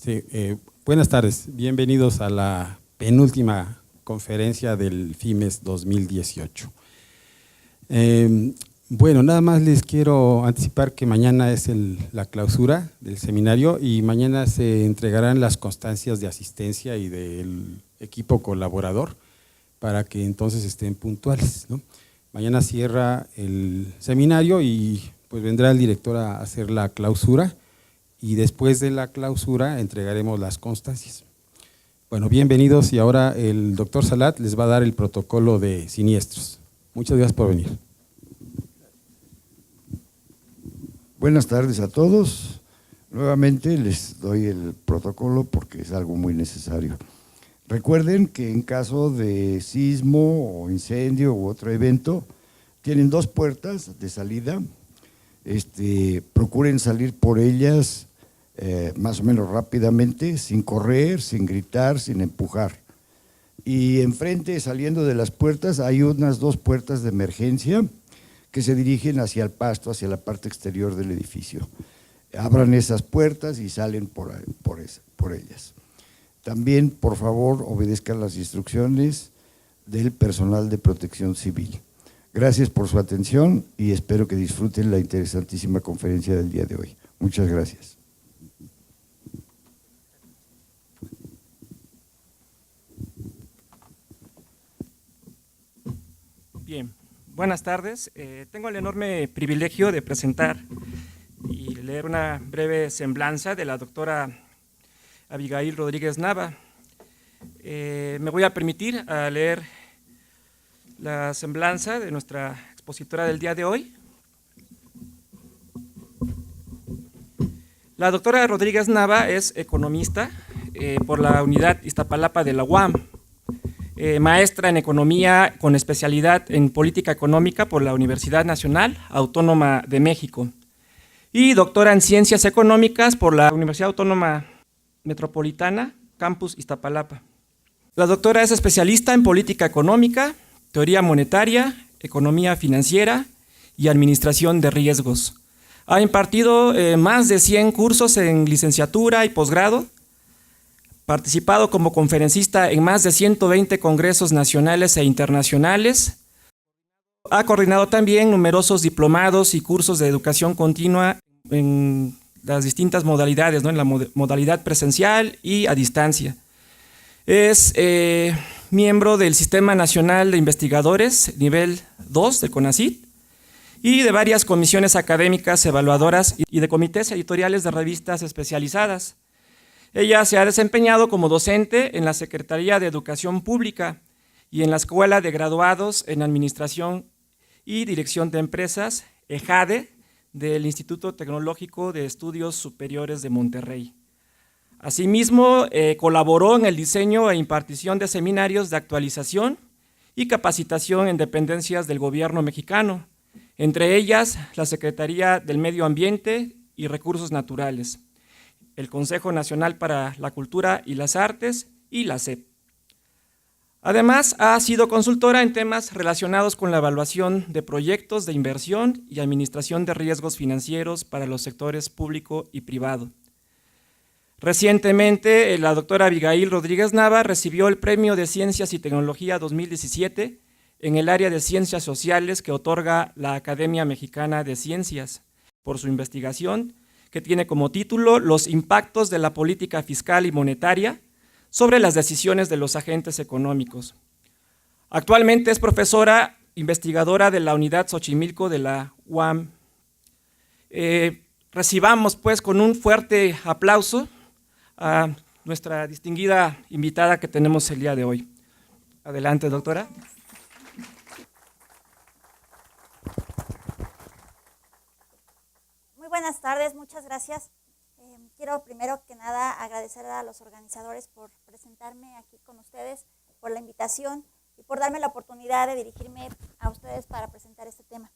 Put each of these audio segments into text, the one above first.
Sí, buenas tardes, bienvenidos a la penúltima conferencia del FIMES 2018. Bueno, nada más les quiero anticipar que mañana es la clausura del seminario y mañana se entregarán las constancias de asistencia y del equipo colaborador para que entonces estén puntuales, ¿no? Mañana cierra el seminario y pues vendrá el director a hacer la clausura y después de la clausura entregaremos las constancias. Bueno, bienvenidos y ahora el doctor Salat les va a dar el protocolo de siniestros. Muchas gracias por venir. Buenas tardes a todos. Nuevamente les doy el protocolo porque es algo muy necesario. Recuerden que en caso de sismo o incendio u otro evento, tienen dos puertas de salida. Procuren salir por ellas más o menos rápidamente, sin correr, sin gritar, sin empujar. Y enfrente, saliendo de las puertas, hay unas dos puertas de emergencia que se dirigen hacia el pasto, hacia la parte exterior del edificio. Abran esas puertas y salen por ellas. También, por favor, obedezcan las instrucciones del personal de protección civil. Gracias por su atención y espero que disfruten la interesantísima conferencia del día de hoy. Muchas gracias. Bien, buenas tardes. Tengo el enorme privilegio de presentar y leer una breve semblanza de la doctora Abigail Rodríguez Nava. Me voy a permitir leer la semblanza de nuestra expositora del día de hoy. La doctora Rodríguez Nava es economista por la Unidad Iztapalapa de la UAM, maestra en economía con especialidad en política económica por la Universidad Nacional Autónoma de México y doctora en ciencias económicas por la Universidad Autónoma Metropolitana, Campus Iztapalapa. La doctora es especialista en política económica, teoría monetaria, economía financiera y administración de riesgos. Ha impartido más de 100 cursos en licenciatura y posgrado, participado como conferencista en más de 120 congresos nacionales e internacionales. Ha coordinado también numerosos diplomados y cursos de educación continua en las distintas modalidades, ¿no? En la modalidad presencial y a distancia. Es miembro del Sistema Nacional de Investigadores, nivel 2 del CONACYT, y de varias comisiones académicas evaluadoras y de comités editoriales de revistas especializadas. Ella se ha desempeñado como docente en la Secretaría de Educación Pública y en la Escuela de Graduados en Administración y Dirección de Empresas, EJADE, del Instituto Tecnológico de Estudios Superiores de Monterrey. Asimismo, colaboró en el diseño e impartición de seminarios de actualización y capacitación en dependencias del gobierno mexicano, entre ellas la Secretaría del Medio Ambiente y Recursos Naturales, el Consejo Nacional para la Cultura y las Artes y la SEP. Además, ha sido consultora en temas relacionados con la evaluación de proyectos de inversión y administración de riesgos financieros para los sectores público y privado. Recientemente, la doctora Abigail Rodríguez Nava recibió el Premio de Ciencias y Tecnología 2017 en el área de Ciencias Sociales que otorga la Academia Mexicana de Ciencias por su investigación, que tiene como título Los impactos de la política fiscal y monetaria sobre las decisiones de los agentes económicos. Actualmente es profesora investigadora de la Unidad Xochimilco de la UAM. Recibamos pues con un fuerte aplauso a nuestra distinguida invitada que tenemos el día de hoy. Adelante, doctora. Muy buenas tardes, muchas gracias. Quiero primero que nada agradecer a los organizadores por presentarme aquí con ustedes, por la invitación y por darme la oportunidad de dirigirme a ustedes para presentar este tema.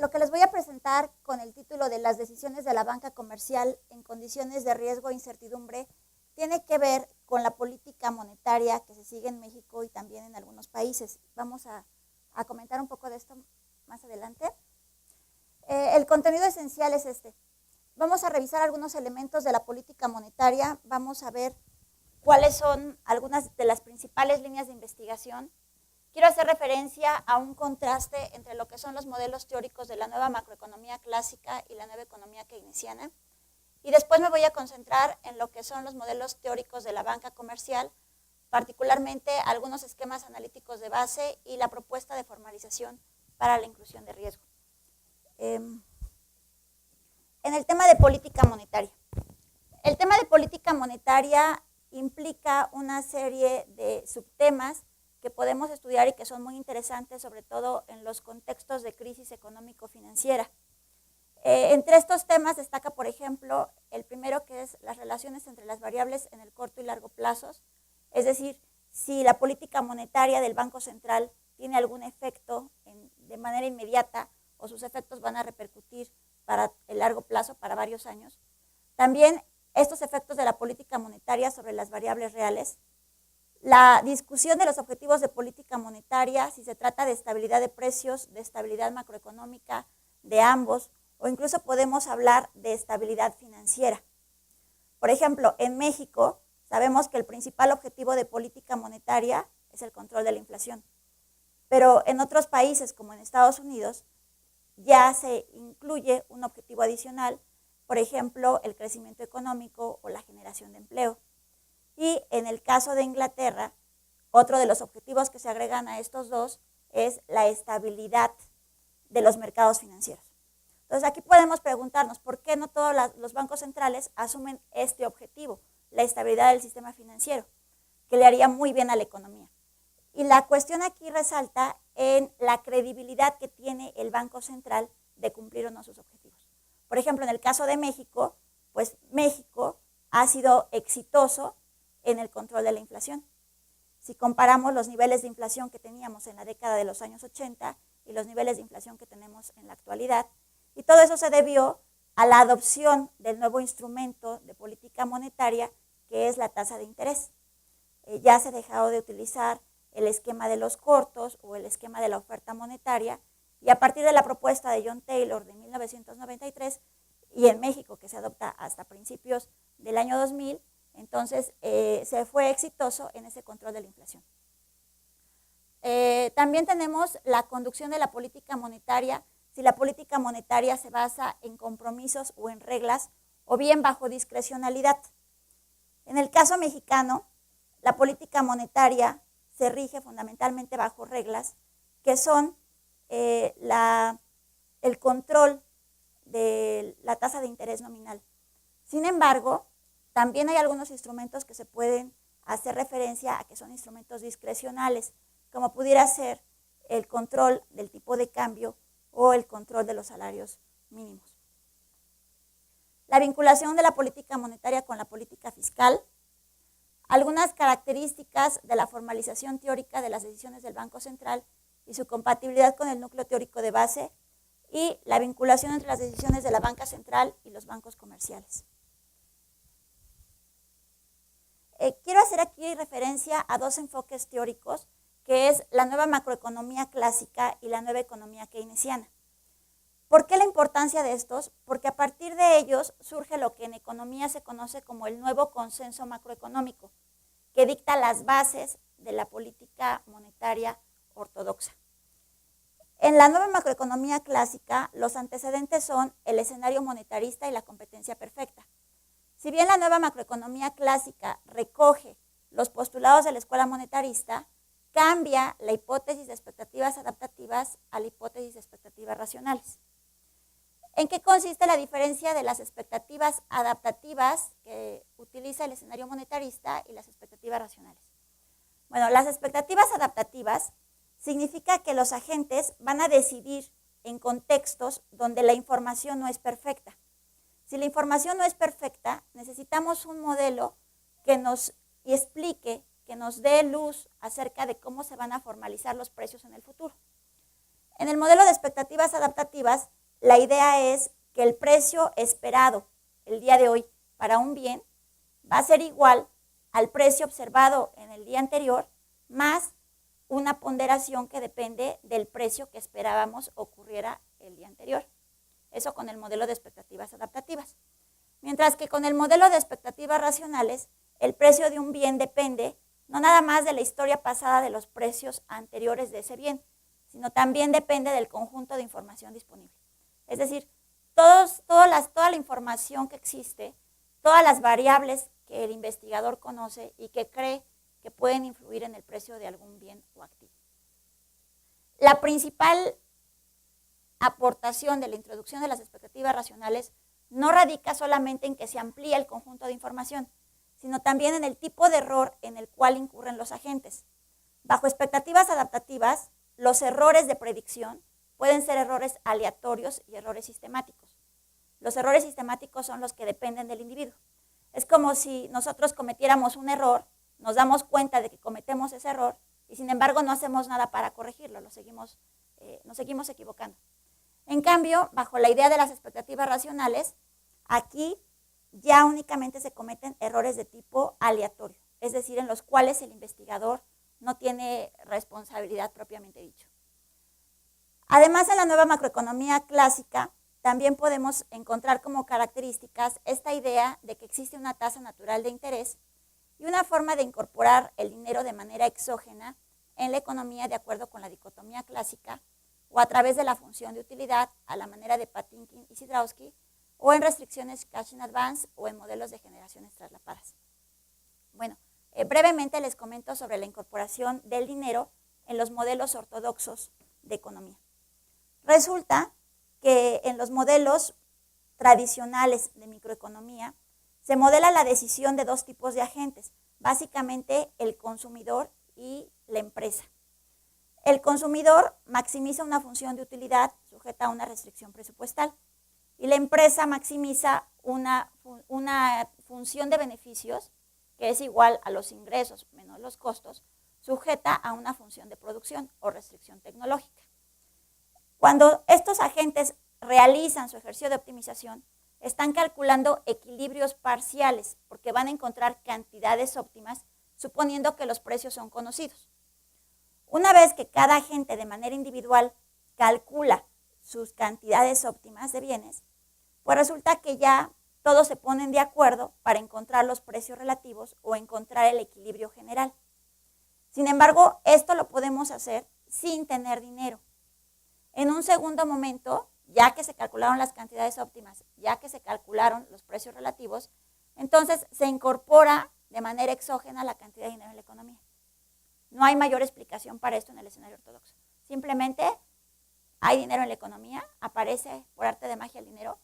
Lo que les voy a presentar con el título de las decisiones de la banca comercial en condiciones de riesgo e incertidumbre tiene que ver con la política monetaria que se sigue en México y también en algunos países. Vamos a comentar un poco de esto más adelante. El contenido esencial es este. vamos a revisar algunos elementos de la política monetaria, vamos a ver cuáles son algunas de las principales líneas de investigación. Quiero hacer referencia a un contraste entre lo que son los modelos teóricos de la nueva macroeconomía clásica y la nueva economía keynesiana. Y después me voy a concentrar en lo que son los modelos teóricos de la banca comercial, particularmente algunos esquemas analíticos de base y la propuesta de formalización para la inclusión de riesgo. En el tema de política monetaria. El tema de política monetaria implica una serie de subtemas que podemos estudiar y que son muy interesantes, sobre todo en los contextos de crisis económico-financiera. Entre estos temas destaca, por ejemplo, el primero, que es las relaciones entre las variables en el corto y largo plazos, es decir, si la política monetaria del Banco Central tiene algún efecto de manera inmediata o sus efectos van a repercutir para el largo plazo, para varios años. También estos efectos de la política monetaria sobre las variables reales, la discusión de los objetivos de política monetaria, si se trata de estabilidad de precios, de estabilidad macroeconómica, de ambos, o incluso podemos hablar de estabilidad financiera. Por ejemplo, en México sabemos que el principal objetivo de política monetaria es el control de la inflación, pero en otros países, como en Estados Unidos, ya se incluye un objetivo adicional, por ejemplo, el crecimiento económico o la generación de empleo. Y en el caso de Inglaterra, otro de los objetivos que se agregan a estos dos es la estabilidad de los mercados financieros. Entonces aquí podemos preguntarnos por qué no todos los bancos centrales asumen este objetivo, la estabilidad del sistema financiero, que le haría muy bien a la economía. Y la cuestión aquí resalta en la credibilidad que tiene el Banco Central de cumplir o no sus objetivos. Por ejemplo, en el caso de México, pues México ha sido exitoso en el control de la inflación. Si comparamos los niveles de inflación que teníamos en la década de los años 80 y los niveles de inflación que tenemos en la actualidad, y todo eso se debió a la adopción del nuevo instrumento de política monetaria, que es la tasa de interés. Ya se ha dejado de utilizar el esquema de los cortos o el esquema de la oferta monetaria, y a partir de la propuesta de John Taylor de 1993, y en México que se adopta hasta principios del año 2000, entonces se fue exitoso en ese control de la inflación. También tenemos la conducción de la política monetaria, si la política monetaria se basa en compromisos o en reglas, o bien bajo discrecionalidad. En el caso mexicano, la política monetaria se rige fundamentalmente bajo reglas que son el control de la tasa de interés nominal. Sin embargo, también hay algunos instrumentos que se pueden hacer referencia a que son instrumentos discrecionales, como pudiera ser el control del tipo de cambio o el control de los salarios mínimos. La vinculación de la política monetaria con la política fiscal, algunas características de la formalización teórica de las decisiones del Banco Central y su compatibilidad con el núcleo teórico de base, y la vinculación entre las decisiones de la banca central y los bancos comerciales. Quiero hacer aquí referencia a dos enfoques teóricos, que es la nueva macroeconomía clásica y la nueva economía keynesiana. ¿Por qué la importancia de estos? Porque a partir de ellos surge lo que en economía se conoce como el nuevo consenso macroeconómico, que dicta las bases de la política monetaria ortodoxa. En la nueva macroeconomía clásica, los antecedentes son el escenario monetarista y la competencia perfecta. Si bien la nueva macroeconomía clásica recoge los postulados de la escuela monetarista, cambia la hipótesis de expectativas adaptativas a la hipótesis de expectativas racionales. ¿En qué consiste la diferencia de las expectativas adaptativas que utiliza el escenario monetarista y las expectativas racionales? Bueno, las expectativas adaptativas significa que los agentes van a decidir en contextos donde la información no es perfecta. Si la información no es perfecta, necesitamos un modelo que nos explique, que nos dé luz acerca de cómo se van a formalizar los precios en el futuro. En el modelo de expectativas adaptativas, la idea es que el precio esperado el día de hoy para un bien va a ser igual al precio observado en el día anterior, más una ponderación que depende del precio que esperábamos ocurriera el día anterior. Eso con el modelo de expectativas adaptativas. Mientras que con el modelo de expectativas racionales, el precio de un bien depende no nada más de la historia pasada de los precios anteriores de ese bien, sino también depende del conjunto de información disponible. Es decir, toda la información que existe, todas las variables que el investigador conoce y que cree que pueden influir en el precio de algún bien o activo. La principal aportación de la introducción de las expectativas racionales no radica solamente en que se amplíe el conjunto de información, sino también en el tipo de error en el cual incurren los agentes. Bajo expectativas adaptativas, los errores de predicción pueden ser errores aleatorios y errores sistemáticos. Los errores sistemáticos son los que dependen del individuo. Es como si nosotros cometiéramos un error, nos damos cuenta de que cometemos ese error y sin embargo no hacemos nada para corregirlo, nos seguimos equivocando. En cambio, bajo la idea de las expectativas racionales, aquí ya únicamente se cometen errores de tipo aleatorio, es decir, en los cuales el investigador no tiene responsabilidad propiamente dicho. Además, en la nueva macroeconomía clásica, también podemos encontrar como características esta idea de que existe una tasa natural de interés y una forma de incorporar el dinero de manera exógena en la economía de acuerdo con la dicotomía clásica o a través de la función de utilidad a la manera de Patinkin y Sidrowski o en restricciones cash in advance o en modelos de generaciones traslapadas. Bueno, brevemente les comento sobre la incorporación del dinero en los modelos ortodoxos de economía. Resulta que en los modelos tradicionales de microeconomía se modela la decisión de dos tipos de agentes, básicamente el consumidor y la empresa. El consumidor maximiza una función de utilidad sujeta a una restricción presupuestal y la empresa maximiza una función de beneficios que es igual a los ingresos menos los costos, sujeta a una función de producción o restricción tecnológica. Cuando estos agentes realizan su ejercicio de optimización, están calculando equilibrios parciales porque van a encontrar cantidades óptimas suponiendo que los precios son conocidos. Una vez que cada agente de manera individual calcula sus cantidades óptimas de bienes, pues resulta que ya todos se ponen de acuerdo para encontrar los precios relativos o encontrar el equilibrio general. Sin embargo, esto lo podemos hacer sin tener dinero. En un segundo momento, ya que se calcularon las cantidades óptimas, ya que se calcularon los precios relativos, entonces se incorpora de manera exógena la cantidad de dinero en la economía. No hay mayor explicación para esto en el escenario ortodoxo. Simplemente hay dinero en la economía, aparece por arte de magia el dinero,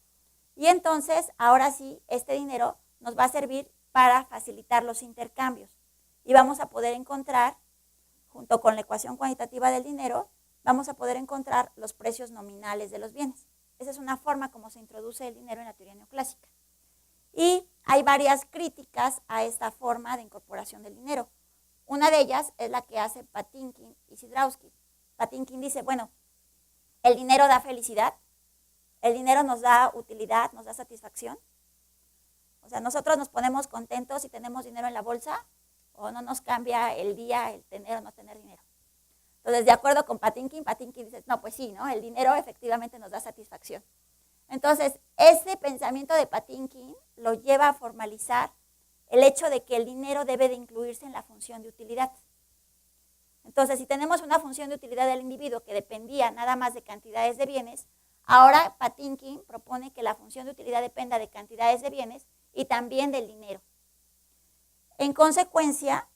y entonces ahora sí este dinero nos va a servir para facilitar los intercambios. Y vamos a poder encontrar, junto con la ecuación cuantitativa del dinero, vamos a poder encontrar los precios nominales de los bienes. Esa es una forma como se introduce el dinero en la teoría neoclásica. Y hay varias críticas a esta forma de incorporación del dinero. Una de ellas es la que hace Patinkin y Sidrowski. Patinkin dice, bueno, el dinero da felicidad, el dinero nos da utilidad, nos da satisfacción. O sea, nosotros nos ponemos contentos si tenemos dinero en la bolsa o no nos cambia el día el tener o no tener dinero. Entonces, de acuerdo con Patinkin dice, no, pues sí, ¿no? El dinero efectivamente nos da satisfacción. Entonces, ese pensamiento de Patinkin lo lleva a formalizar el hecho de que el dinero debe de incluirse en la función de utilidad. Entonces, si tenemos una función de utilidad del individuo que dependía nada más de cantidades de bienes, ahora Patinkin propone que la función de utilidad dependa de cantidades de bienes y también del dinero. En consecuencia,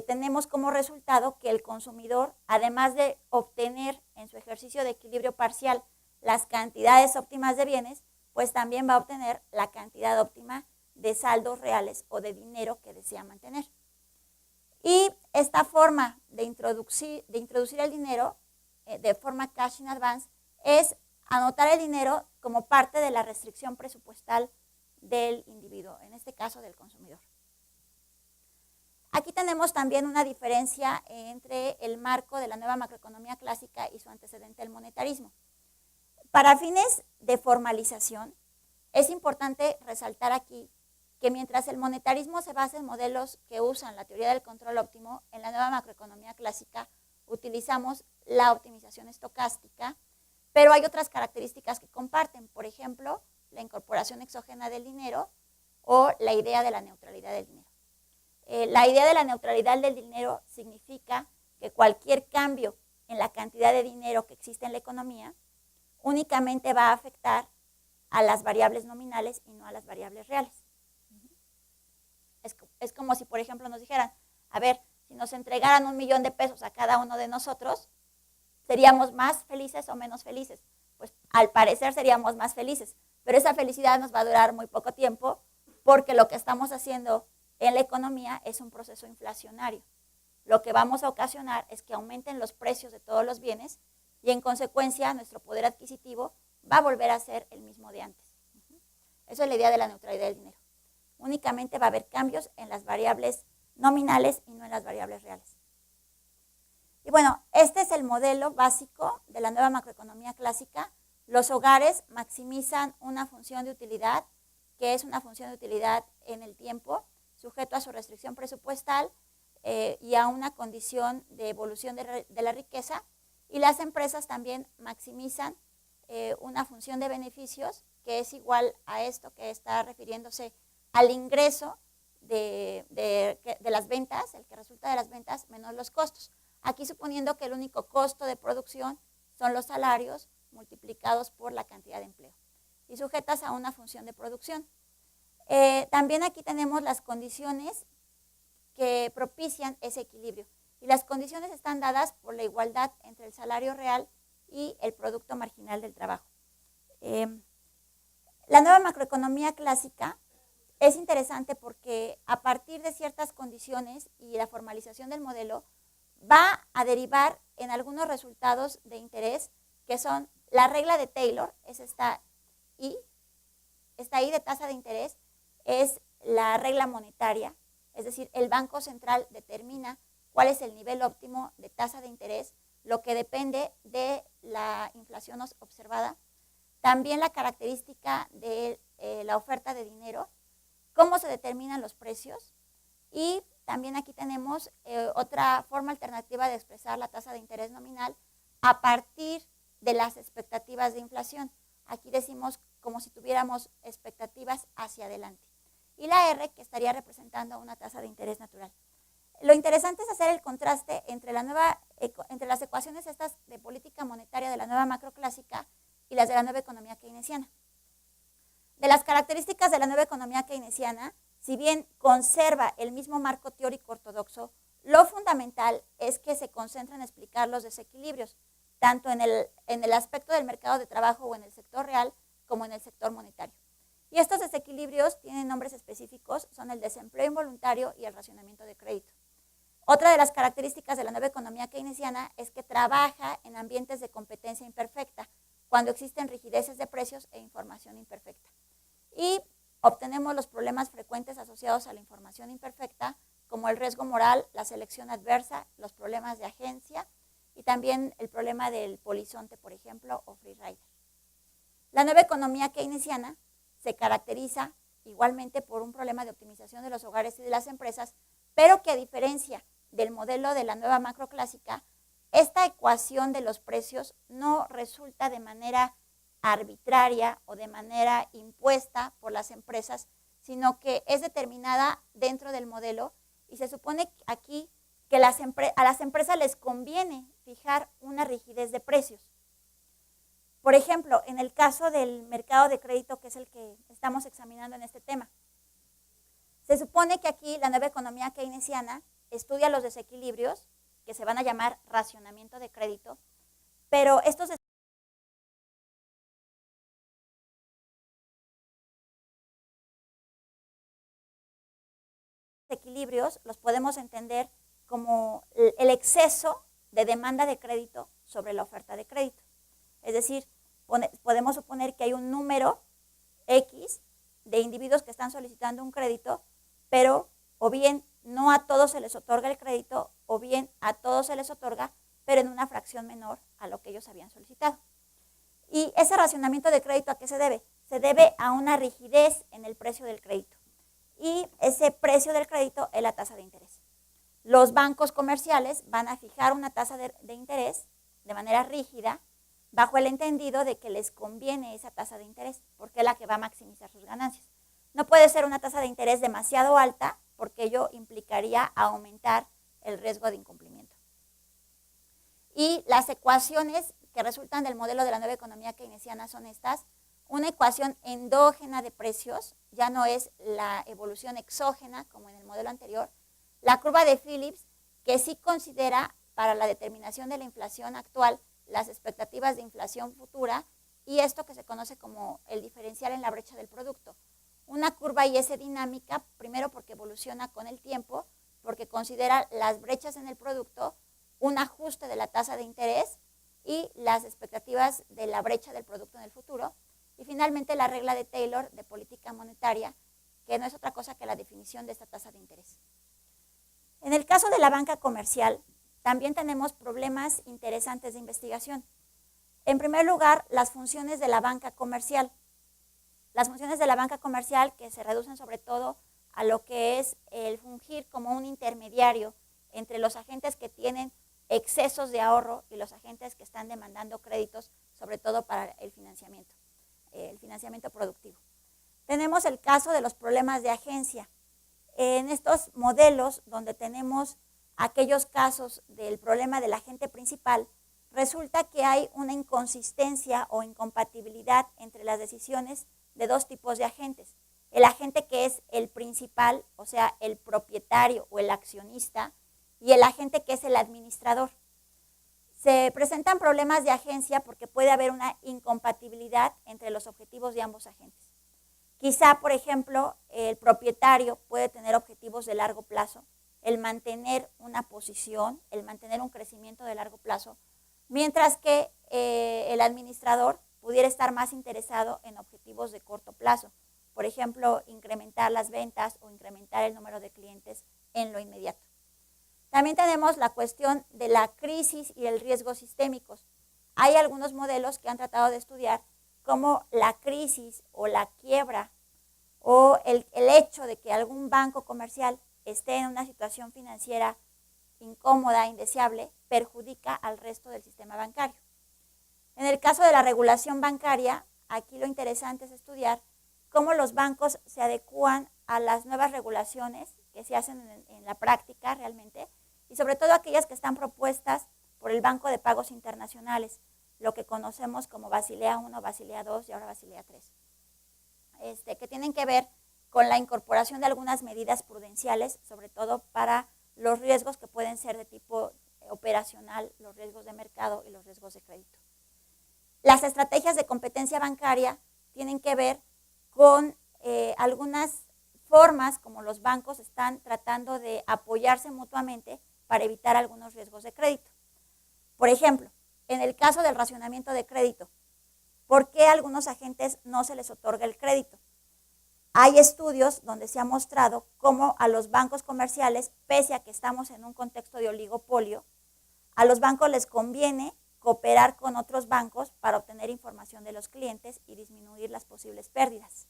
tenemos como resultado que el consumidor, además de obtener en su ejercicio de equilibrio parcial las cantidades óptimas de bienes, pues también va a obtener la cantidad óptima de saldos reales o de dinero que desea mantener. Y esta forma de introducir el dinero de forma cash in advance es anotar el dinero como parte de la restricción presupuestal del individuo, en este caso del consumidor. Aquí tenemos también una diferencia entre el marco de la nueva macroeconomía clásica y su antecedente, el monetarismo. Para fines de formalización, es importante resaltar aquí que mientras el monetarismo se basa en modelos que usan la teoría del control óptimo, en la nueva macroeconomía clásica utilizamos la optimización estocástica pero hay otras características que comparten, por ejemplo, la incorporación exógena del dinero o la idea de la neutralidad del dinero. La idea de la neutralidad del dinero significa que cualquier cambio en la cantidad de dinero que existe en la economía únicamente va a afectar a las variables nominales y no a las variables reales. Es como si, por ejemplo, nos dijeran, a ver, si nos entregaran 1 millón de pesos a cada uno de nosotros, ¿seríamos más felices o menos felices? Pues al parecer seríamos más felices, pero esa felicidad nos va a durar muy poco tiempo porque lo que estamos haciendo en la economía es un proceso inflacionario. Lo que vamos a ocasionar es que aumenten los precios de todos los bienes y en consecuencia nuestro poder adquisitivo va a volver a ser el mismo de antes. Eso es la idea de la neutralidad del dinero. Únicamente va a haber cambios en las variables nominales y no en las variables reales. Y bueno, este es el modelo básico de la nueva macroeconomía clásica. Los hogares maximizan una función de utilidad, que es una función de utilidad en el tiempo, sujeto a su restricción presupuestal y a una condición de evolución de la riqueza. Y las empresas también maximizan una función de beneficios, que es igual a esto que está refiriéndose al ingreso de las ventas, el que resulta de las ventas menos los costos. Aquí suponiendo que el único costo de producción son los salarios multiplicados por la cantidad de empleo y sujetas a una función de producción. También aquí tenemos las condiciones que propician ese equilibrio y las condiciones están dadas por la igualdad entre el salario real y el producto marginal del trabajo. La nueva macroeconomía clásica es interesante porque a partir de ciertas condiciones y la formalización del modelo va a derivar en algunos resultados de interés que son la regla de Taylor, es esta I de tasa de interés, es la regla monetaria, es decir, el Banco Central determina cuál es el nivel óptimo de tasa de interés, lo que depende de la inflación observada. También la característica de la oferta de dinero, cómo se determinan los precios y también aquí tenemos otra forma alternativa de expresar la tasa de interés nominal a partir de las expectativas de inflación. Aquí decimos como si tuviéramos expectativas hacia adelante. Y la R, que estaría representando una tasa de interés natural. Lo interesante es hacer el contraste entre las ecuaciones estas de política monetaria de la nueva macroclásica y las de la nueva economía keynesiana. De las características de la nueva economía keynesiana, si bien conserva el mismo marco teórico ortodoxo, lo fundamental es que se concentra en explicar los desequilibrios, tanto en el aspecto del mercado de trabajo o en el sector real, como en el sector monetario. Y estos desequilibrios tienen nombres específicos, son el desempleo involuntario y el racionamiento de crédito. Otra de las características de la nueva economía keynesiana es que trabaja en ambientes de competencia imperfecta, cuando existen rigideces de precios e información imperfecta. Y obtenemos los problemas frecuentes asociados a la información imperfecta, como el riesgo moral, la selección adversa, los problemas de agencia y también el problema del polizonte, por ejemplo, o free rider. La nueva economía keynesiana se caracteriza igualmente por un problema de optimización de los hogares y de las empresas, pero que a diferencia del modelo de la nueva macroclásica, esta ecuación de los precios no resulta de manera arbitraria o de manera impuesta por las empresas, sino que es determinada dentro del modelo y se supone aquí que a las empresas les conviene fijar una rigidez de precios. Por ejemplo, en el caso del mercado de crédito, que es el que estamos examinando en este tema, se supone que aquí la nueva economía keynesiana estudia los desequilibrios, que se van a llamar racionamiento de crédito, pero estos desequilibrios los podemos entender como el exceso de demanda de crédito sobre la oferta de crédito. Es decir, podemos suponer que hay un número X de individuos que están solicitando un crédito, pero o bien no a todos se les otorga el crédito, o bien a todos se les otorga, pero en una fracción menor a lo que ellos habían solicitado. Y ese racionamiento de crédito, ¿a qué se debe? Se debe a una rigidez en el precio del crédito. Y ese precio del crédito es la tasa de interés. Los bancos comerciales van a fijar una tasa de interés de manera rígida, bajo el entendido de que les conviene esa tasa de interés, porque es la que va a maximizar sus ganancias. No puede ser una tasa de interés demasiado alta, porque ello implicaría aumentar el riesgo de incumplimiento. Y las ecuaciones que resultan del modelo de la nueva economía keynesiana son estas: una ecuación endógena de precios, ya no es la evolución exógena como en el modelo anterior, la curva de Phillips, que sí considera para la determinación de la inflación actual las expectativas de inflación futura, y esto que se conoce como el diferencial en la brecha del producto. Una curva IS dinámica, primero porque evoluciona con el tiempo, porque considera las brechas en el producto, un ajuste de la tasa de interés y las expectativas de la brecha del producto en el futuro, y finalmente la regla de Taylor de política monetaria, que no es otra cosa que la definición de esta tasa de interés. En el caso de la banca comercial, también tenemos problemas interesantes de investigación. En primer lugar, las funciones de la banca comercial. Las funciones de la banca comercial, que se reducen sobre todo a lo que es el fungir como un intermediario entre los agentes que tienen excesos de ahorro y los agentes que están demandando créditos, sobre todo para el financiamiento productivo. Tenemos el caso de los problemas de agencia. En estos modelos donde tenemos aquellos casos del problema del agente principal, resulta que hay una inconsistencia o incompatibilidad entre las decisiones de dos tipos de agentes. El agente que es el principal, o sea, el propietario o el accionista, y el agente que es el administrador. Se presentan problemas de agencia porque puede haber una incompatibilidad entre los objetivos de ambos agentes. Quizá, por ejemplo, el propietario puede tener objetivos de largo plazo, el mantener una posición, el mantener un crecimiento de largo plazo, mientras que el administrador pudiera estar más interesado en objetivos de corto plazo. Por ejemplo, incrementar las ventas o incrementar el número de clientes en lo inmediato. También tenemos la cuestión de la crisis y el riesgo sistémicos. Hay algunos modelos que han tratado de estudiar cómo la crisis o la quiebra o el hecho de que algún banco comercial esté en una situación financiera incómoda, indeseable, perjudica al resto del sistema bancario. En el caso de la regulación bancaria, aquí lo interesante es estudiar cómo los bancos se adecúan a las nuevas regulaciones que se hacen en la práctica realmente, y sobre todo aquellas que están propuestas por el Banco de Pagos Internacionales, lo que conocemos como Basilea I, Basilea II y ahora Basilea III, que tienen que ver con la incorporación de algunas medidas prudenciales, sobre todo para los riesgos que pueden ser de tipo operacional, los riesgos de mercado y los riesgos de crédito. Las estrategias de competencia bancaria tienen que ver con algunas formas como los bancos están tratando de apoyarse mutuamente para evitar algunos riesgos de crédito. Por ejemplo, en el caso del racionamiento de crédito, ¿por qué a algunos agentes no se les otorga el crédito? Hay estudios donde se ha mostrado cómo a los bancos comerciales, pese a que estamos en un contexto de oligopolio, a los bancos les conviene cooperar con otros bancos para obtener información de los clientes y disminuir las posibles pérdidas.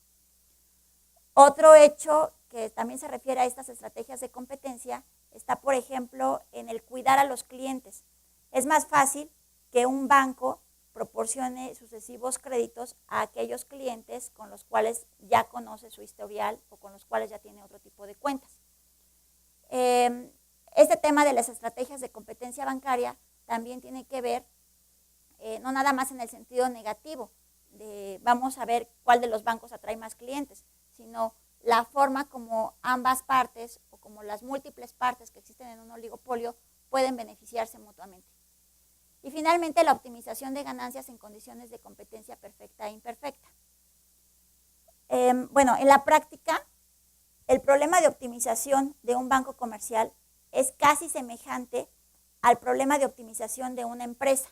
Otro hecho que también se refiere a estas estrategias de competencia está, por ejemplo, en el cuidar a los clientes. Es más fácil que un banco proporcione sucesivos créditos a aquellos clientes con los cuales ya conoce su historial o con los cuales ya tiene otro tipo de cuentas. Este tema de las estrategias de competencia bancaria también tiene que ver, no nada más en el sentido negativo, de vamos a ver cuál de los bancos atrae más clientes, sino la forma como ambas partes o como las múltiples partes que existen en un oligopolio pueden beneficiarse mutuamente. Y finalmente, la optimización de ganancias en condiciones de competencia perfecta e imperfecta. Bueno, en la práctica, el problema de optimización de un banco comercial es casi semejante al problema de optimización de una empresa.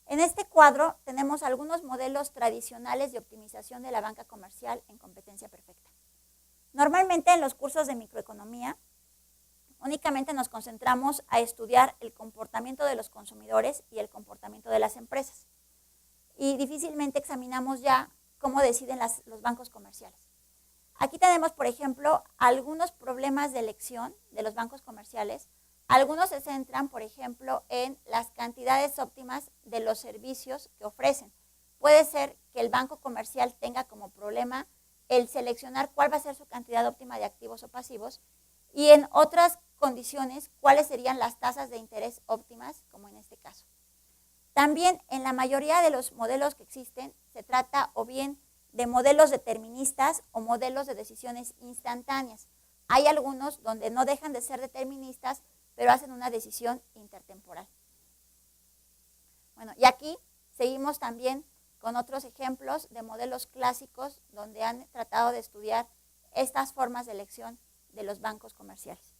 En este cuadro tenemos algunos modelos tradicionales de optimización de la banca comercial en competencia perfecta. Normalmente en los cursos de microeconomía únicamente nos concentramos a estudiar el comportamiento de los consumidores y el comportamiento de las empresas. Y difícilmente examinamos ya cómo deciden los bancos comerciales. Aquí tenemos, por ejemplo, algunos problemas de elección de los bancos comerciales Algunos se centran, por ejemplo, en las cantidades óptimas de los servicios que ofrecen. Puede ser que el banco comercial tenga como problema el seleccionar cuál va a ser su cantidad óptima de activos o pasivos, y en otras condiciones, cuáles serían las tasas de interés óptimas, como en este caso. También en la mayoría de los modelos que existen, se trata o bien de modelos deterministas o modelos de decisiones instantáneas. Hay algunos donde no dejan de ser deterministas, pero hacen una decisión intertemporal. Bueno, y aquí seguimos también con otros ejemplos de modelos clásicos donde han tratado de estudiar estas formas de elección de los bancos comerciales.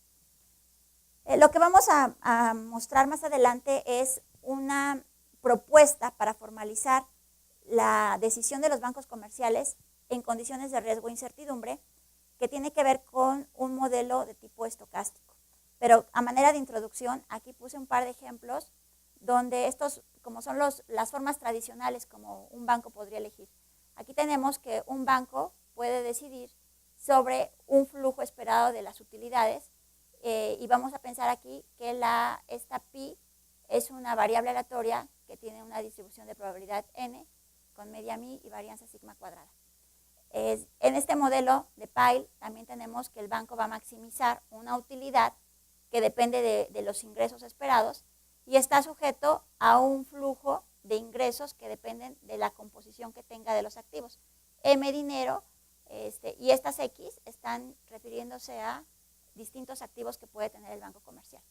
Lo que vamos a mostrar más adelante es una propuesta para formalizar la decisión de los bancos comerciales en condiciones de riesgo e incertidumbre, que tiene que ver con un modelo de tipo estocástico. Pero a manera de introducción, aquí puse un par de ejemplos donde estos, como son las formas tradicionales como un banco podría elegir. Aquí tenemos que un banco puede decidir sobre un flujo esperado de las utilidades, y vamos a pensar aquí que esta pi es una variable aleatoria que tiene una distribución de probabilidad n con media mi y varianza sigma cuadrada. En este modelo de Pyle también tenemos que el banco va a maximizar una utilidad que depende de los ingresos esperados y está sujeto a un flujo de ingresos que dependen de la composición que tenga de los activos. M dinero y estas X están refiriéndose a distintos activos que puede tener el banco comercial.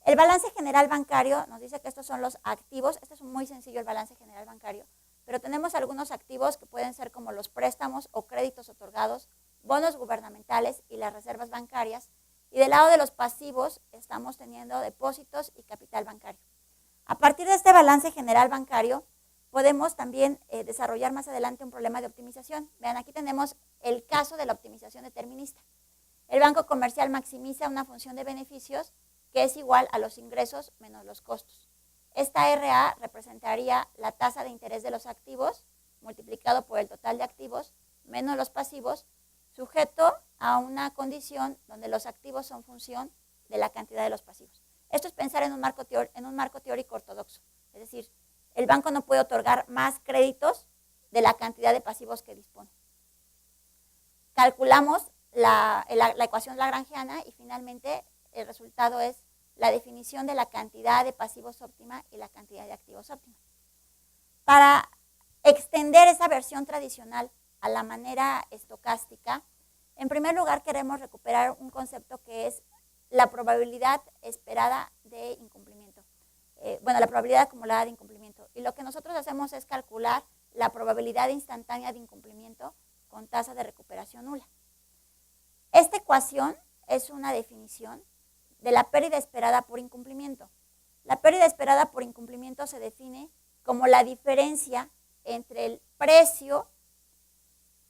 El balance general bancario nos dice que estos son los activos. Este es muy sencillo, el balance general bancario, pero tenemos algunos activos que pueden ser como los préstamos o créditos otorgados, bonos gubernamentales y las reservas bancarias. Y del lado de los pasivos estamos teniendo depósitos y capital bancario. A partir de este balance general bancario, podemos también desarrollar más adelante un problema de optimización. Vean, aquí tenemos el caso de la optimización determinista. El banco comercial maximiza una función de beneficios que es igual a los ingresos menos los costos. Esta RA representaría la tasa de interés de los activos multiplicado por el total de activos menos los pasivos, sujeto a una condición donde los activos son función de la cantidad de los pasivos. Esto es pensar en un marco teórico ortodoxo. Es decir, el banco no puede otorgar más créditos de la cantidad de pasivos que dispone. Calculamos la ecuación lagrangiana y finalmente el resultado es la definición de la cantidad de pasivos óptima y la cantidad de activos óptima. Para extender esa versión tradicional a la manera estocástica, en primer lugar queremos recuperar un concepto que es la probabilidad esperada de incumplimiento. La probabilidad acumulada de incumplimiento. Y lo que nosotros hacemos es calcular la probabilidad instantánea de incumplimiento con tasa de recuperación nula. Esta ecuación es una definición de la pérdida esperada por incumplimiento. La pérdida esperada por incumplimiento se define como la diferencia entre el precio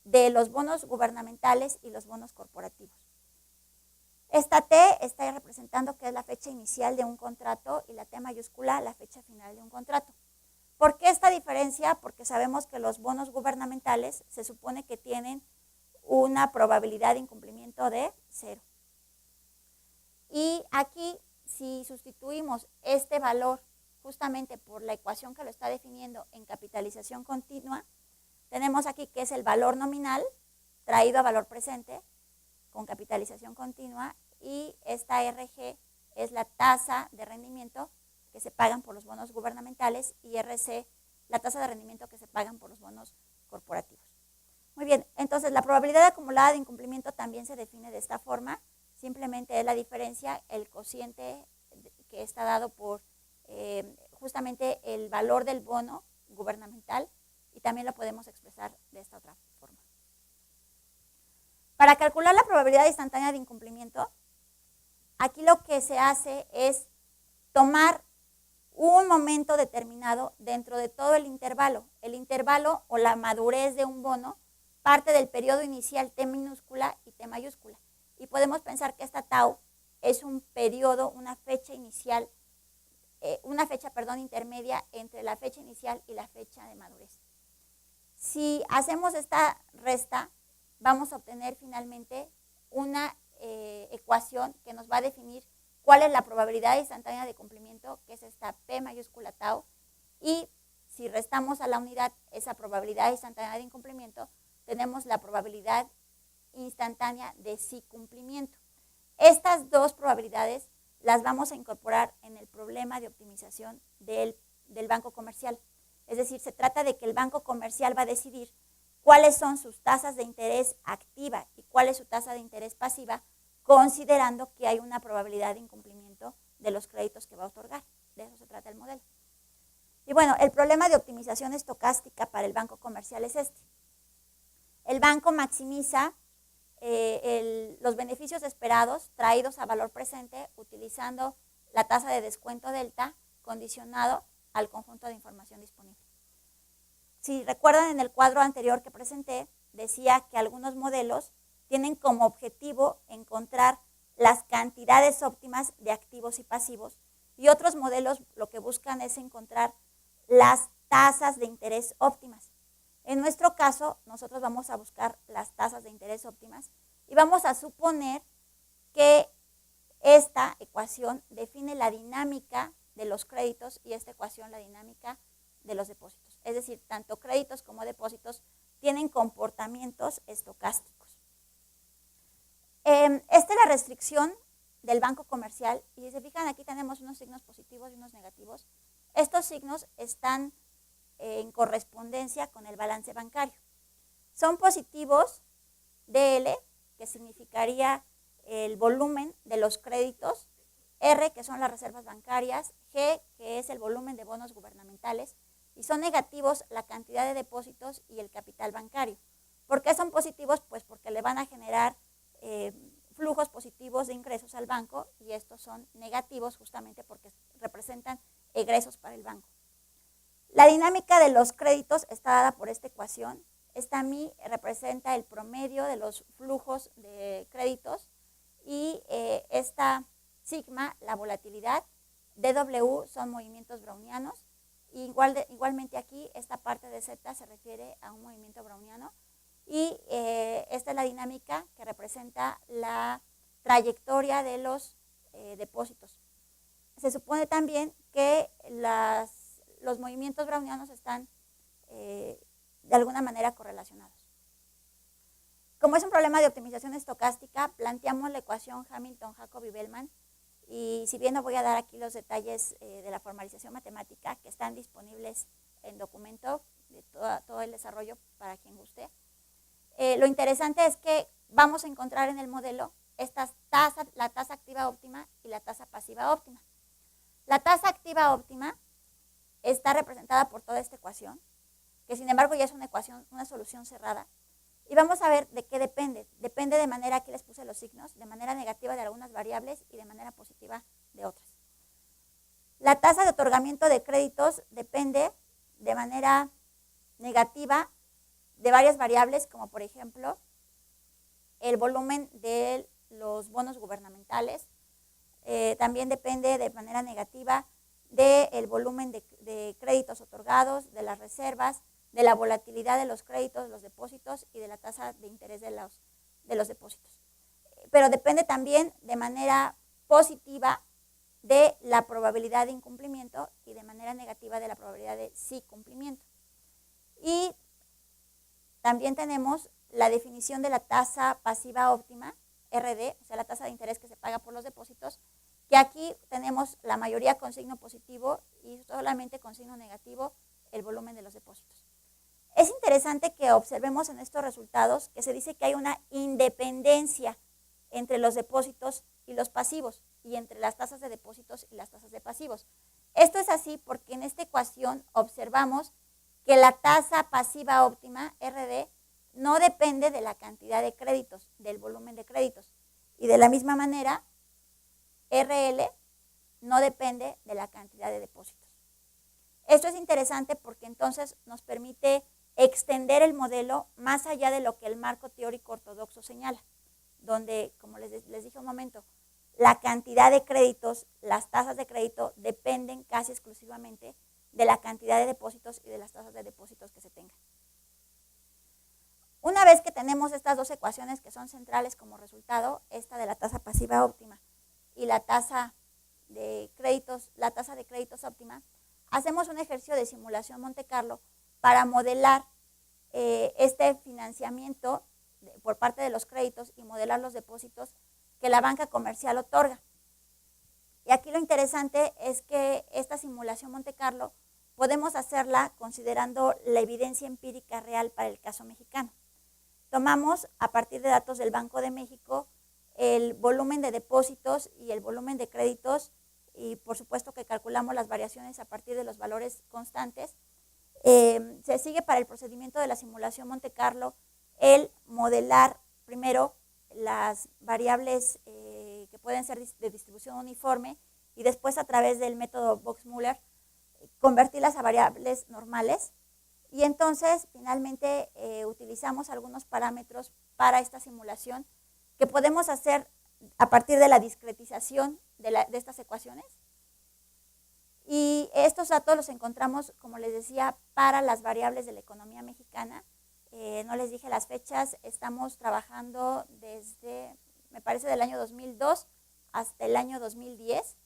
de los bonos gubernamentales y los bonos corporativos. Esta T está representando que es la fecha inicial de un contrato y la T mayúscula la fecha final de un contrato. ¿Por qué esta diferencia? Porque sabemos que los bonos gubernamentales se supone que tienen una probabilidad de incumplimiento de 0. Y aquí, si sustituimos este valor justamente por la ecuación que lo está definiendo en capitalización continua, tenemos aquí que es el valor nominal traído a valor presente con capitalización continua, y esta RG es la tasa de rendimiento que se pagan por los bonos gubernamentales y RC la tasa de rendimiento que se pagan por los bonos corporativos. Muy bien, entonces la probabilidad acumulada de incumplimiento también se define de esta forma. Simplemente es la diferencia, el cociente que está dado por justamente el valor del bono gubernamental, y también lo podemos expresar de esta otra forma. Para calcular la probabilidad instantánea de incumplimiento, aquí lo que se hace es tomar un momento determinado dentro de todo el intervalo. El intervalo o la madurez de un bono parte del periodo inicial T minúscula y T mayúscula. Y podemos pensar que esta tau es un periodo, una fecha inicial, intermedia entre la fecha inicial y la fecha de madurez. Si hacemos esta resta, vamos a obtener finalmente una ecuación que nos va a definir cuál es la probabilidad instantánea de cumplimiento, que es esta P mayúscula tau, y si restamos a la unidad esa probabilidad instantánea de incumplimiento, tenemos la probabilidad instantánea de sí cumplimiento. Estas dos probabilidades las vamos a incorporar en el problema de optimización del banco comercial. Es decir, se trata de que el banco comercial va a decidir cuáles son sus tasas de interés activa y cuál es su tasa de interés pasiva, considerando que hay una probabilidad de incumplimiento de los créditos que va a otorgar. De eso se trata el modelo. Y bueno, el problema de optimización estocástica para el banco comercial es este. El banco maximiza los beneficios esperados traídos a valor presente utilizando la tasa de descuento delta condicionado al conjunto de información disponible. Si recuerdan, en el cuadro anterior que presenté, decía que algunos modelos tienen como objetivo encontrar las cantidades óptimas de activos y pasivos, y otros modelos lo que buscan es encontrar las tasas de interés óptimas. En nuestro caso, nosotros vamos a buscar las tasas de interés óptimas y vamos a suponer que esta ecuación define la dinámica de los créditos y esta ecuación la dinámica de los depósitos. Es decir, tanto créditos como depósitos tienen comportamientos estocásticos. Esta es la restricción del banco comercial, y si se fijan aquí tenemos unos signos positivos y unos negativos. Estos signos están en correspondencia con el balance bancario. Son positivos DL, que significaría el volumen de los créditos, R, que son las reservas bancarias, G, que es el volumen de bonos gubernamentales, y son negativos la cantidad de depósitos y el capital bancario. ¿Por qué son positivos? Pues porque le van a generar flujos positivos de ingresos al banco, y estos son negativos justamente porque representan egresos para el banco. La dinámica de los créditos está dada por esta ecuación. Esta mi representa el promedio de los flujos de créditos, y esta sigma, la volatilidad. DW son movimientos brownianos. Igualmente aquí, esta parte de Z se refiere a un movimiento browniano. Y esta es la dinámica que representa la trayectoria de los depósitos. Se supone también que los movimientos brownianos están de alguna manera correlacionados. Como es un problema de optimización estocástica, planteamos la ecuación Hamilton, Jacob y Bellman, y si bien no voy a dar aquí los detalles de la formalización matemática, que están disponibles en documento de todo el desarrollo para quien guste, lo interesante es que vamos a encontrar en el modelo la tasa activa óptima y la tasa pasiva óptima. La tasa activa óptima está representada por toda esta ecuación, que sin embargo ya es una solución cerrada. Y vamos a ver de qué depende. Depende de manera, aquí les puse los signos, de manera negativa de algunas variables y de manera positiva de otras. La tasa de otorgamiento de créditos depende de manera negativa de varias variables, como por ejemplo el volumen de los bonos gubernamentales. También depende de manera negativa del volumen de créditos otorgados, de las reservas, de la volatilidad de los créditos, los depósitos y de la tasa de interés de los depósitos. Pero depende también de manera positiva de la probabilidad de incumplimiento y de manera negativa de la probabilidad de sí cumplimiento. Y también tenemos la definición de la tasa pasiva óptima, RD, o sea, la tasa de interés que se paga por los depósitos, que aquí tenemos la mayoría con signo positivo y solamente con signo negativo el volumen de los depósitos. Es interesante que observemos en estos resultados que se dice que hay una independencia entre los depósitos y los pasivos, y entre las tasas de depósitos y las tasas de pasivos. Esto es así porque en esta ecuación observamos que la tasa pasiva óptima, RD, no depende de la cantidad de créditos, del volumen de créditos. Y de la misma manera, RL no depende de la cantidad de depósitos. Esto es interesante porque entonces nos permite extender el modelo más allá de lo que el marco teórico ortodoxo señala, donde, como les dije un momento, la cantidad de créditos, las tasas de crédito dependen casi exclusivamente de la cantidad de depósitos y de las tasas de depósitos que se tengan. Una vez que tenemos estas dos ecuaciones que son centrales como resultado, esta de la tasa pasiva óptima y la tasa de créditos óptima, hacemos un ejercicio de simulación Monte Carlo para modelar este financiamiento por parte de los créditos y modelar los depósitos que la banca comercial otorga. Y aquí lo interesante es que esta simulación Monte Carlo podemos hacerla considerando la evidencia empírica real para el caso mexicano. Tomamos, a partir de datos del Banco de México, el volumen de depósitos y el volumen de créditos, y por supuesto que calculamos las variaciones a partir de los valores constantes. Se sigue para el procedimiento de la simulación Monte Carlo el modelar primero las variables que pueden ser de distribución uniforme y después, a través del método Box-Muller, convertirlas a variables normales, y entonces finalmente utilizamos algunos parámetros para esta simulación que podemos hacer a partir de la discretización de estas ecuaciones. Y estos datos los encontramos, como les decía, para las variables de la economía mexicana. No les dije las fechas, estamos trabajando desde, me parece, del año 2002 hasta el año 2010.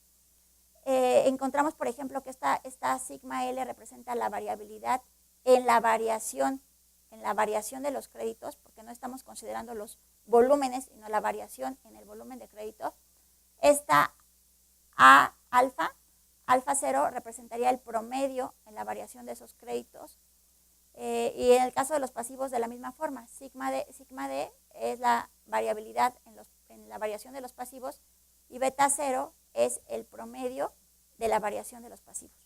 Encontramos, por ejemplo, que esta sigma L representa la variabilidad en la variación de los créditos, porque no estamos considerando los volúmenes, sino la variación en el volumen de crédito. Esta A alfa 0 representaría el promedio en la variación de esos créditos. Y en el caso de los pasivos, de la misma forma, sigma D es la variabilidad en la variación de los pasivos, y beta 0 es el promedio de la variación de los pasivos.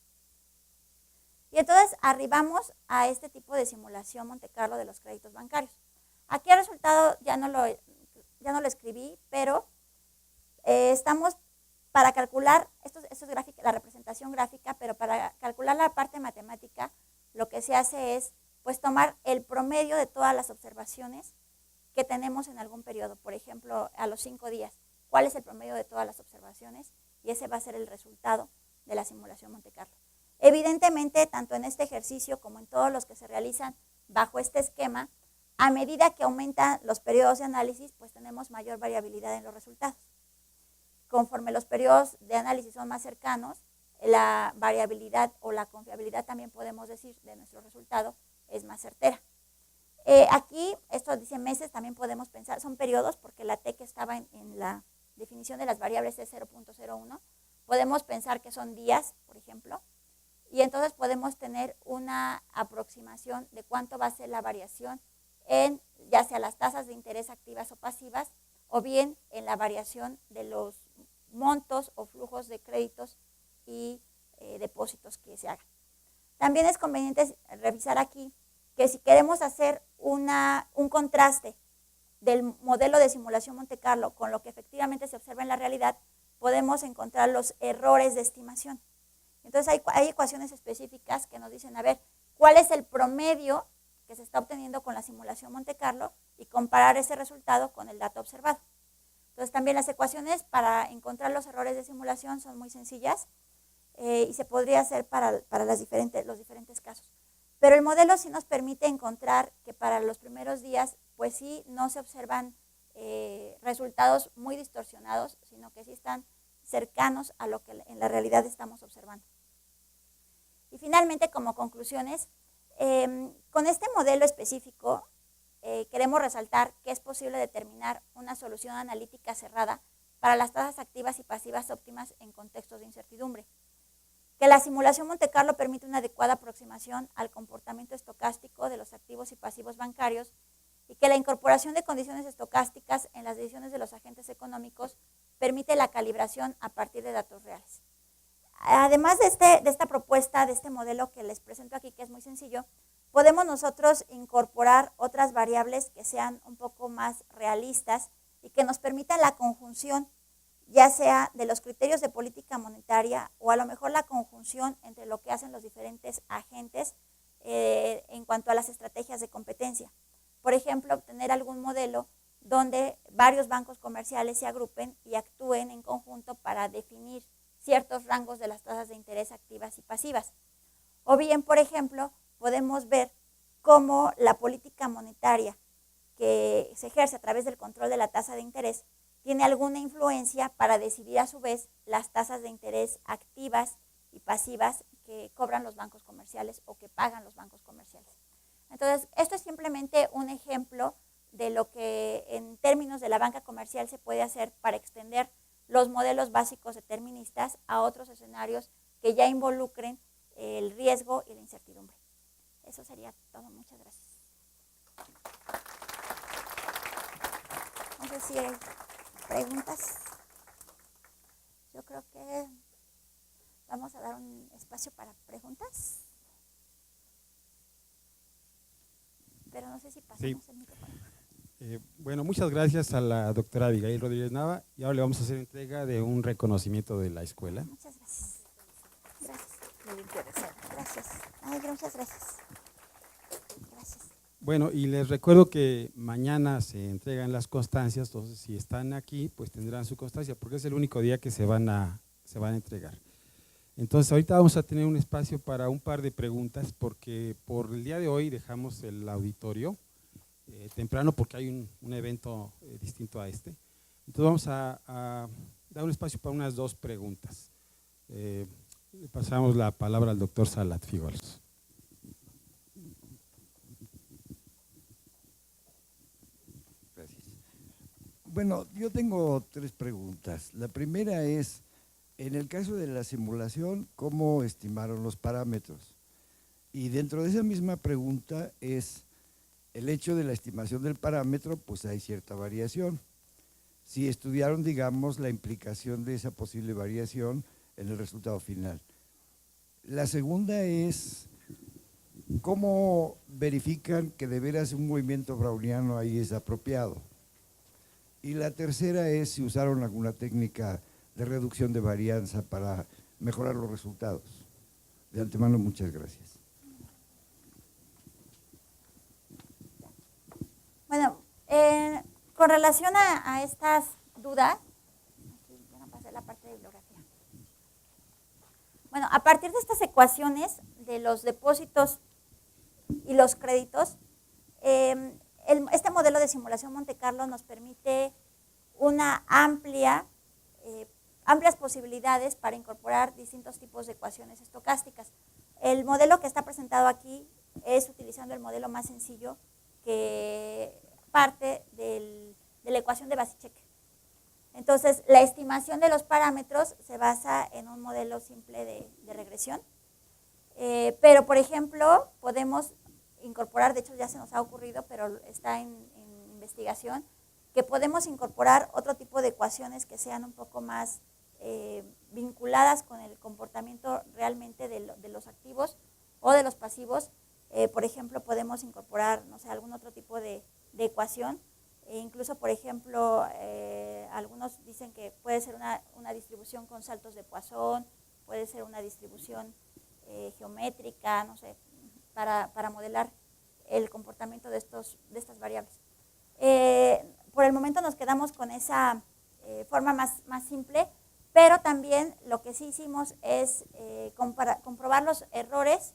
Y entonces arribamos a este tipo de simulación Monte Carlo de los créditos bancarios. Aquí el resultado ya no lo escribí, pero estamos para calcular, esto es gráfica, la representación gráfica, pero para calcular la parte matemática, lo que se hace es pues tomar el promedio de todas las observaciones que tenemos en algún periodo. Por ejemplo, a los 5 días, ¿cuál es el promedio de todas las observaciones? Y ese va a ser el resultado de la simulación Monte Carlo. Evidentemente, tanto en este ejercicio como en todos los que se realizan bajo este esquema, a medida que aumentan los periodos de análisis, pues tenemos mayor variabilidad en los resultados. Conforme los periodos de análisis son más cercanos, la variabilidad o la confiabilidad, también podemos decir, de nuestro resultado es más certera. Aquí, esto dice meses, también podemos pensar, son periodos, porque la T que estaba en la definición de las variables es 0.01, podemos pensar que son días, por ejemplo, y entonces podemos tener una aproximación de cuánto va a ser la variación en ya sea las tasas de interés activas o pasivas, o bien en la variación de los montos o flujos de créditos y depósitos que se hagan. También es conveniente revisar aquí que si queremos hacer un contraste del modelo de simulación Monte Carlo con lo que efectivamente se observa en la realidad, podemos encontrar los errores de estimación. Entonces hay ecuaciones específicas que nos dicen, a ver, ¿cuál es el promedio que se está obteniendo con la simulación Monte Carlo? Y comparar ese resultado con el dato observado. Entonces también las ecuaciones para encontrar los errores de simulación son muy sencillas y se podría hacer para los diferentes casos. Pero el modelo sí nos permite encontrar que para los primeros días, pues sí, no se observan resultados muy distorsionados, sino que sí están cercanos a lo que en la realidad estamos observando. Y finalmente, como conclusiones, con este modelo específico queremos resaltar que es posible determinar una solución analítica cerrada para las tasas activas y pasivas óptimas en contextos de incertidumbre, que la simulación Monte Carlo permite una adecuada aproximación al comportamiento estocástico de los activos y pasivos bancarios, y que la incorporación de condiciones estocásticas en las decisiones de los agentes económicos permite la calibración a partir de datos reales. Además de esta propuesta, de este modelo que les presento aquí, que es muy sencillo, podemos nosotros incorporar otras variables que sean un poco más realistas y que nos permitan la conjunción, ya sea de los criterios de política monetaria o a lo mejor la conjunción entre lo que hacen los diferentes agentes en cuanto a las estrategias de competencia. Por ejemplo, obtener algún modelo donde varios bancos comerciales se agrupen y actúen en conjunto para definir ciertos rangos de las tasas de interés activas y pasivas. O bien, por ejemplo, podemos ver cómo la política monetaria que se ejerce a través del control de la tasa de interés tiene alguna influencia para decidir a su vez las tasas de interés activas y pasivas que cobran los bancos comerciales o que pagan los bancos comerciales. Entonces, esto es simplemente un ejemplo de lo que en términos de la banca comercial se puede hacer para extender los modelos básicos deterministas a otros escenarios que ya involucren el riesgo y la incertidumbre. Eso sería todo. Muchas gracias. No sé si hay preguntas. Yo creo que vamos a dar un espacio para preguntas. Pero no sé si pasamos el micrófono. Bueno, muchas gracias a la doctora Abigail Rodríguez Nava y ahora le vamos a hacer entrega de un reconocimiento de la escuela. Muchas gracias. Gracias. Muy interesante. Gracias. Ay, muchas gracias. Gracias. Bueno, y les recuerdo que mañana se entregan las constancias, entonces si están aquí, pues tendrán su constancia, porque es el único día que se van a entregar. Entonces, ahorita vamos a tener un espacio para un par de preguntas, porque por el día de hoy dejamos el auditorio temprano, porque hay un evento distinto a este. Entonces, vamos a dar un espacio para unas 2 preguntas. Le pasamos la palabra al doctor Salat Figueroa. Bueno, yo tengo 3 preguntas. La primera es, en el caso de la simulación, ¿cómo estimaron los parámetros? Y dentro de esa misma pregunta es el hecho de la estimación del parámetro, pues hay cierta variación. Si estudiaron, digamos, la implicación de esa posible variación en el resultado final. La segunda es, ¿cómo verifican que de veras un movimiento browniano ahí es apropiado? Y la tercera es si usaron alguna técnica de reducción de varianza para mejorar los resultados. De antemano, muchas gracias. Bueno, con relación a estas dudas, aquí ya no pasé la parte de bibliografía. Bueno, a partir de estas ecuaciones de los depósitos y los créditos, este modelo de simulación Monte Carlo nos permite una amplias posibilidades para incorporar distintos tipos de ecuaciones estocásticas. El modelo que está presentado aquí es utilizando el modelo más sencillo que parte de la ecuación de Vasicek. Entonces, la estimación de los parámetros se basa en un modelo simple de regresión, pero, por ejemplo, podemos incorporar, de hecho ya se nos ha ocurrido, pero está en investigación, que podemos incorporar otro tipo de ecuaciones que sean un poco más vinculadas con el comportamiento realmente de los activos o de los pasivos. Por ejemplo, podemos incorporar, no sé, algún otro tipo de ecuación. Incluso, por ejemplo, algunos dicen que puede ser una distribución con saltos de Poisson, puede ser una distribución geométrica, no sé, para modelar el comportamiento de estas variables. Por el momento nos quedamos con esa forma más simple, pero también lo que sí hicimos es comprobar los errores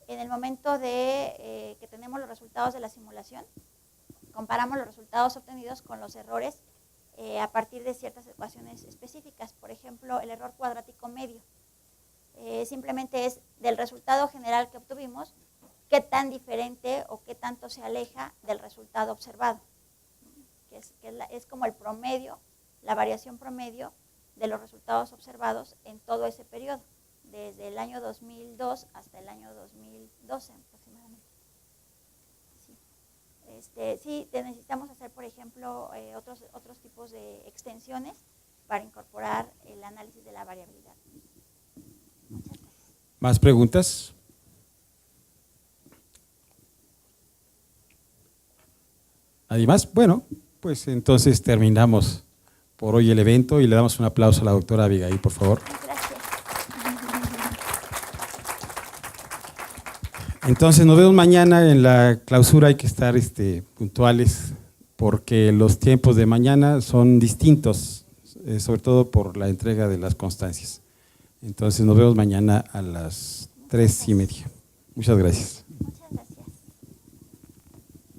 en el momento de que tenemos los resultados de la simulación. Comparamos los resultados obtenidos con los errores a partir de ciertas ecuaciones específicas. Por ejemplo, el error cuadrático medio. Simplemente es del resultado general que obtuvimos, qué tan diferente o qué tanto se aleja del resultado observado. Que es como el promedio, la variación promedio de los resultados observados en todo ese periodo, desde el año 2002 hasta el año 2012 aproximadamente. Sí, necesitamos hacer, por ejemplo, otros tipos de extensiones para incorporar el análisis de la variabilidad. Muchas gracias. ¿Más preguntas? ¿Nadie más? Bueno, pues entonces terminamos por hoy el evento y le damos un aplauso a la doctora Abigail, por favor. Gracias. Entonces nos vemos mañana en la clausura. Hay que estar puntuales porque los tiempos de mañana son distintos, sobre todo por la entrega de las constancias. Entonces nos vemos mañana a las 3:30. Muchas gracias.